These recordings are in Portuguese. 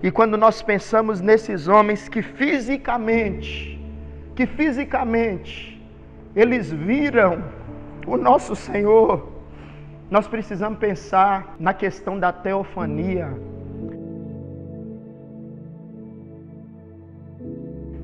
E quando nós pensamos nesses homens que fisicamente, eles viram o nosso Senhor, nós precisamos pensar na questão da teofania,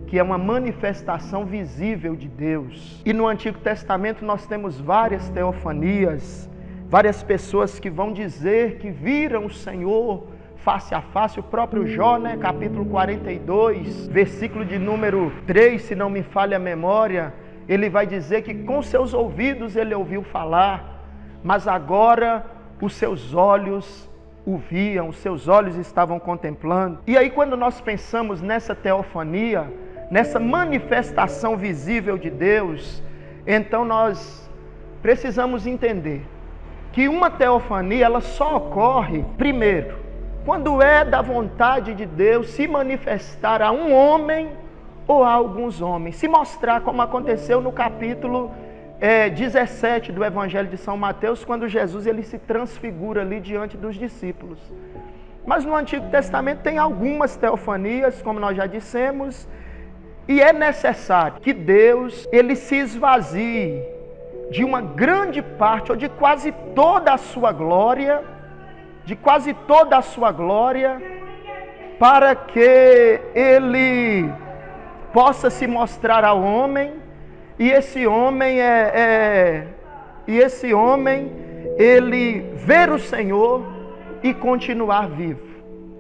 que é uma manifestação visível de Deus. E no Antigo Testamento nós temos várias teofanias, várias pessoas que vão dizer que viram o Senhor face a face. O próprio Jó, capítulo 42, versículo de número 3, se não me falha a memória, ele vai dizer que com seus ouvidos ele ouviu falar, mas agora os seus olhos o viam, os seus olhos estavam contemplando. E aí quando nós pensamos nessa teofania, nessa manifestação visível de Deus, então nós precisamos entender que uma teofania ela só ocorre, primeiro, quando é da vontade de Deus se manifestar a um homem ou a alguns homens, se mostrar, como aconteceu no capítulo 17 do Evangelho de São Mateus, quando Jesus ele se transfigura ali diante dos discípulos. Mas no Antigo Testamento tem algumas teofanias, como nós já dissemos, e é necessário que Deus ele se esvazie de uma grande parte, ou de quase toda a sua glória, para que ele possa se mostrar ao homem, e esse homem ele ver o Senhor e continuar vivo.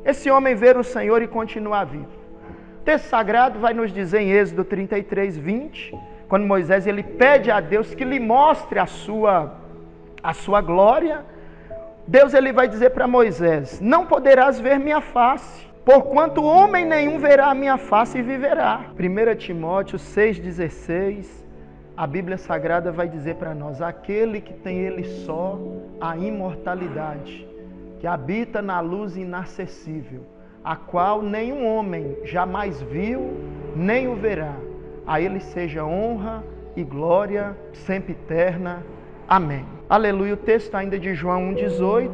Esse homem ver o Senhor e continuar vivo. O texto sagrado vai nos dizer em Êxodo 33, 20, quando Moisés ele pede a Deus que lhe mostre a sua glória, Deus ele vai dizer para Moisés: não poderás ver minha face, porquanto homem nenhum verá a minha face e viverá. 1 Timóteo 6,16, a Bíblia Sagrada vai dizer para nós: aquele que tem ele só a imortalidade, que habita na luz inacessível, a qual nenhum homem jamais viu, nem o verá. A ele seja honra e glória sempre eterna. Amém. Aleluia. O texto ainda de João 1,18.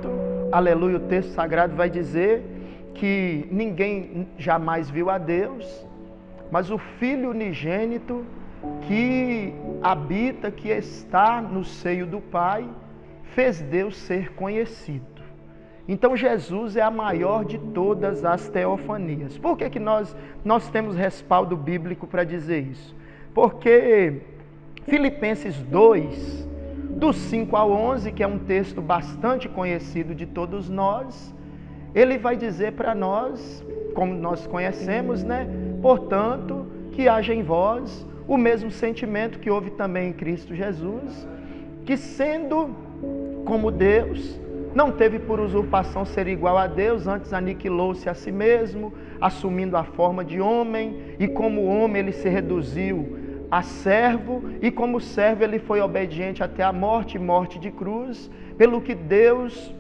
Aleluia. O texto sagrado vai dizer que ninguém jamais viu a Deus, mas o Filho unigênito que habita, que está no seio do Pai, fez Deus ser conhecido. Então Jesus é a maior de todas as teofanias. Por que nós temos respaldo bíblico para dizer isso? Porque Filipenses 2, do 5 ao 11, que é um texto bastante conhecido de todos nós, ele vai dizer para nós, como nós conhecemos, portanto, que haja em vós o mesmo sentimento que houve também em Cristo Jesus, que sendo como Deus, não teve por usurpação ser igual a Deus, antes aniquilou-se a si mesmo, assumindo a forma de homem, e como homem ele se reduziu a servo, e como servo ele foi obediente até a morte, morte de cruz, pelo que Deus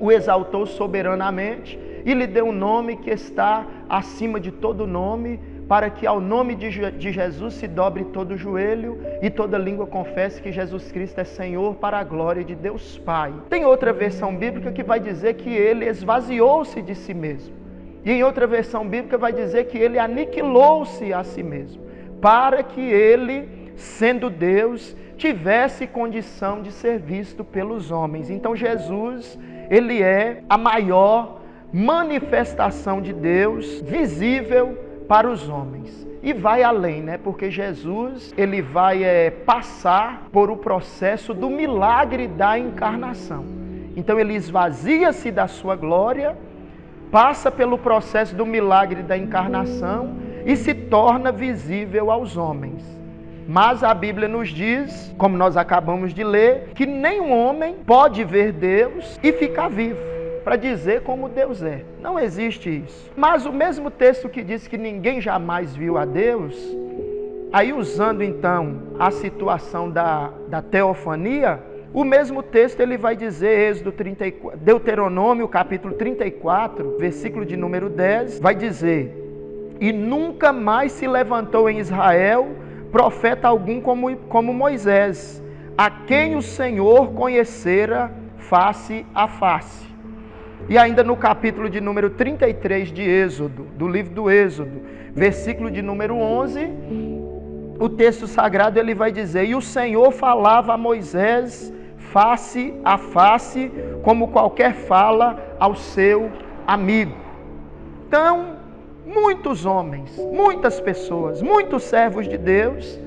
o exaltou soberanamente, e lhe deu um nome que está acima de todo nome, para que ao nome de Jesus se dobre todo o joelho e toda língua confesse que Jesus Cristo é Senhor, para a glória de Deus Pai. Tem outra versão bíblica que vai dizer que ele esvaziou-se de si mesmo. E em outra versão bíblica vai dizer que ele aniquilou-se a si mesmo, para que ele, sendo Deus, tivesse condição de ser visto pelos homens. Então Jesus, ele é a maior manifestação de Deus visível para os homens. E vai além, porque Jesus, ele vai passar por o processo do milagre da encarnação. Então ele esvazia-se da sua glória, passa pelo processo do milagre da encarnação e se torna visível aos homens. Mas a Bíblia nos diz, como nós acabamos de ler, que nenhum homem pode ver Deus e ficar vivo, para dizer como Deus é. Não existe isso. Mas o mesmo texto que diz que ninguém jamais viu a Deus, aí usando então a situação da teofania, o mesmo texto ele vai dizer, Deuteronômio capítulo 34, versículo de número 10, vai dizer: e nunca mais se levantou em Israel profeta algum como Moisés, a quem o Senhor conhecera face a face. E ainda no capítulo de número 33 de Êxodo, do livro do Êxodo, versículo de número 11, o texto sagrado ele vai dizer: e o Senhor falava a Moisés face a face, como qualquer fala ao seu amigo. Então, muitos homens, muitas pessoas, muitos servos de Deus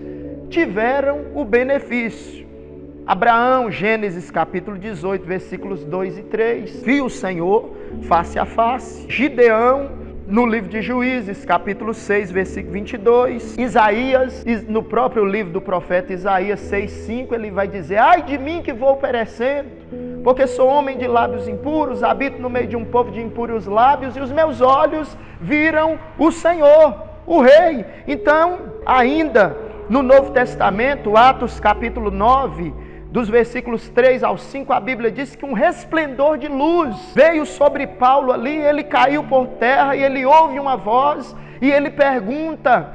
tiveram o benefício. Abraão, Gênesis capítulo 18, versículos 2 e 3, viu o Senhor face a face. Gideão, no livro de Juízes, capítulo 6, versículo 22. Isaías, no próprio livro do profeta Isaías 6, 5, ele vai dizer: ai de mim que vou perecendo, porque sou homem de lábios impuros, habito no meio de um povo de impuros lábios, e os meus olhos viram o Senhor, o Rei. Então, ainda no Novo Testamento, Atos capítulo 9, dos versículos 3 ao 5, a Bíblia diz que um resplendor de luz veio sobre Paulo ali, ele caiu por terra e ele ouve uma voz e ele pergunta,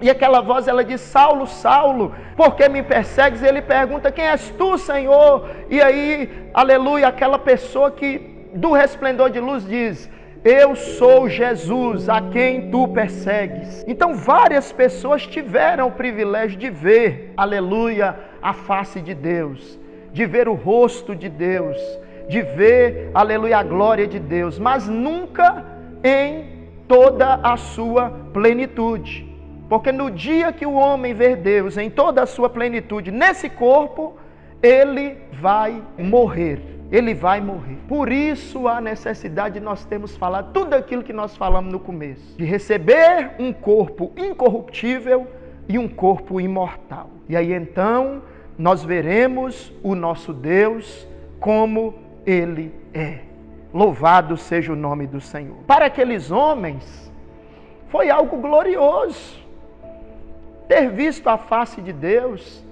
e aquela voz ela diz: Saulo, Saulo, por que me persegues? E ele pergunta: quem és tu, Senhor? E aí, aleluia, aquela pessoa que do resplendor de luz diz: eu sou Jesus, a quem tu persegues. Então várias pessoas tiveram o privilégio de ver, aleluia, a face de Deus, de ver o rosto de Deus, de ver, aleluia, a glória de Deus, mas nunca em toda a sua plenitude. Porque no dia que o homem ver Deus em toda a sua plenitude, nesse corpo, ele vai morrer. Ele vai morrer. Por isso há necessidade de nós termos falado tudo aquilo que nós falamos no começo. De receber um corpo incorruptível e um corpo imortal. E aí então nós veremos o nosso Deus como Ele é. Louvado seja o nome do Senhor. Para aqueles homens foi algo glorioso ter visto a face de Deus,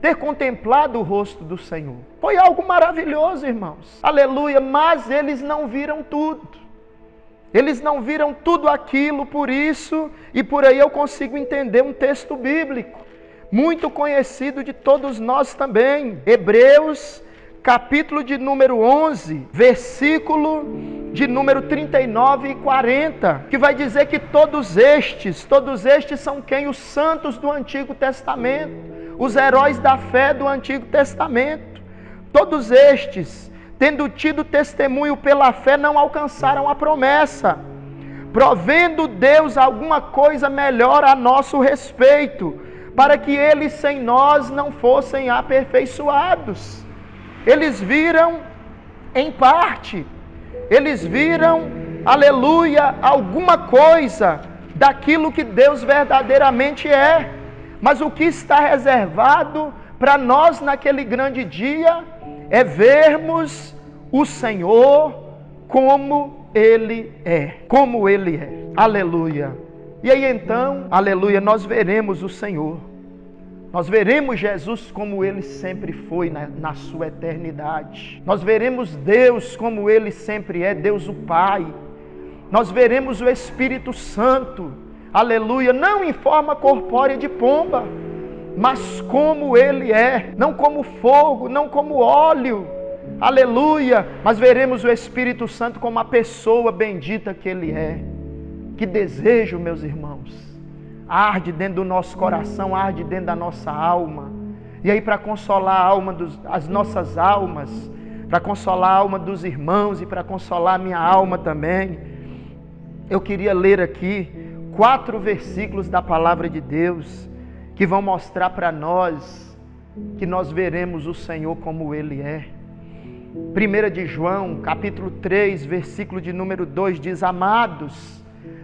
ter contemplado o rosto do Senhor. Foi algo maravilhoso, irmãos. Aleluia, mas eles não viram tudo. Eles não viram tudo aquilo, por isso, e por aí eu consigo entender um texto bíblico, muito conhecido de todos nós também. Hebreus, capítulo de número 11, versículo de número 39 e 40, que vai dizer que todos estes são quem? Os santos do Antigo Testamento. Os heróis da fé do Antigo Testamento, todos estes, tendo tido testemunho pela fé, não alcançaram a promessa, provendo Deus alguma coisa melhor a nosso respeito, para que eles sem nós não fossem aperfeiçoados. Eles viram em parte, eles viram, aleluia, alguma coisa daquilo que Deus verdadeiramente é. Mas o que está reservado para nós naquele grande dia é vermos o Senhor como Ele é. Como Ele é. Aleluia. E aí então, aleluia, nós veremos o Senhor. Nós veremos Jesus como Ele sempre foi na sua eternidade. Nós veremos Deus como Ele sempre é, Deus o Pai. Nós veremos o Espírito Santo, aleluia, não em forma corpórea de pomba, mas como Ele é, não como fogo, não como óleo, aleluia, mas veremos o Espírito Santo como a pessoa bendita que Ele é. Que desejo, meus irmãos, arde dentro do nosso coração, arde dentro da nossa alma, e aí para consolar a alma as nossas almas, para consolar a alma dos irmãos e para consolar a minha alma também, eu queria ler aqui 4 versículos da palavra de Deus que vão mostrar para nós que nós veremos o Senhor como Ele é. 1 de João, capítulo 3, versículo de número 2 diz: amados,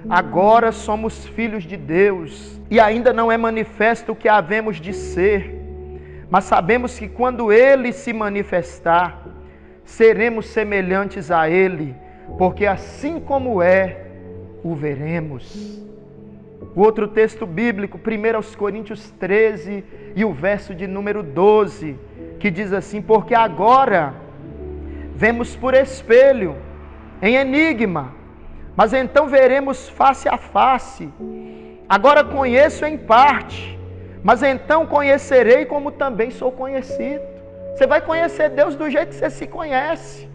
agora somos filhos de Deus e ainda não é manifesto o que havemos de ser, mas sabemos que quando Ele se manifestar, seremos semelhantes a Ele, porque assim como é, o veremos. O outro texto bíblico, 1 Coríntios 13 e o verso de número 12, que diz assim: porque agora vemos por espelho, em enigma, mas então veremos face a face. Agora conheço em parte, mas então conhecerei como também sou conhecido. Você vai conhecer Deus do jeito que você se conhece.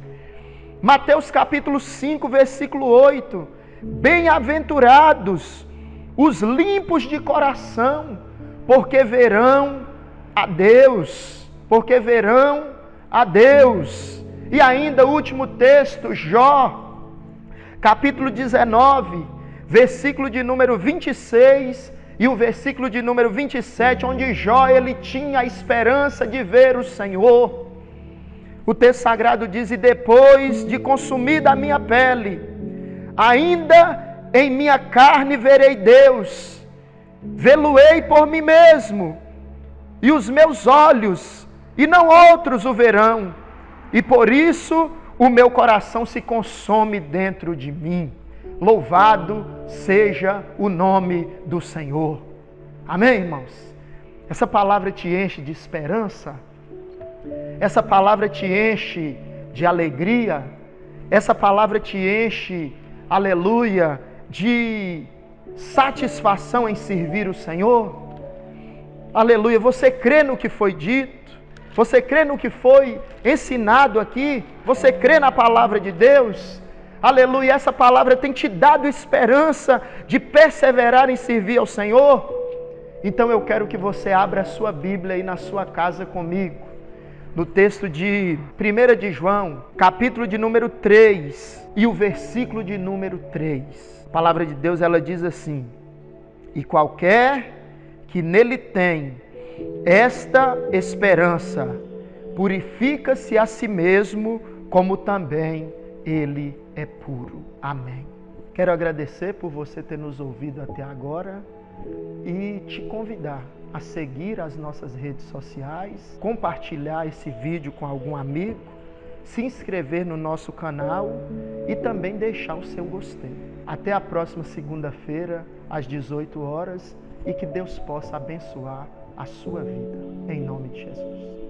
Mateus capítulo 5, versículo 8. Bem-aventurados os limpos de coração, porque verão a Deus. Porque verão a Deus. E ainda o último texto, Jó, capítulo 19, versículo de número 26 e o versículo de número 27, onde Jó ele tinha a esperança de ver o Senhor. O texto sagrado diz: e depois de consumida a minha pele, ainda em minha carne verei Deus, vê-lo-ei por mim mesmo, e os meus olhos, e não outros o verão, e por isso o meu coração se consome dentro de mim. Louvado seja o nome do Senhor. Amém, irmãos? Essa palavra te enche de esperança? Essa palavra te enche de alegria? Essa palavra te enche, aleluia, de satisfação em servir o Senhor? Aleluia, você crê no que foi dito? Você crê no que foi ensinado aqui? Você crê na palavra de Deus? Aleluia, essa palavra tem te dado esperança de perseverar em servir ao Senhor? Então eu quero que você abra a sua Bíblia aí na sua casa comigo, no texto de 1 de João, capítulo de número 3 e o versículo de número 3. A palavra de Deus ela diz assim: e qualquer que nele tem esta esperança, purifica-se a si mesmo, como também ele é puro. Amém. Quero agradecer por você ter nos ouvido até agora e te convidar a seguir as nossas redes sociais, compartilhar esse vídeo com algum amigo, se inscrever no nosso canal e também deixar o seu gostei. Até a próxima segunda-feira, às 18 horas, e que Deus possa abençoar a sua vida, em nome de Jesus.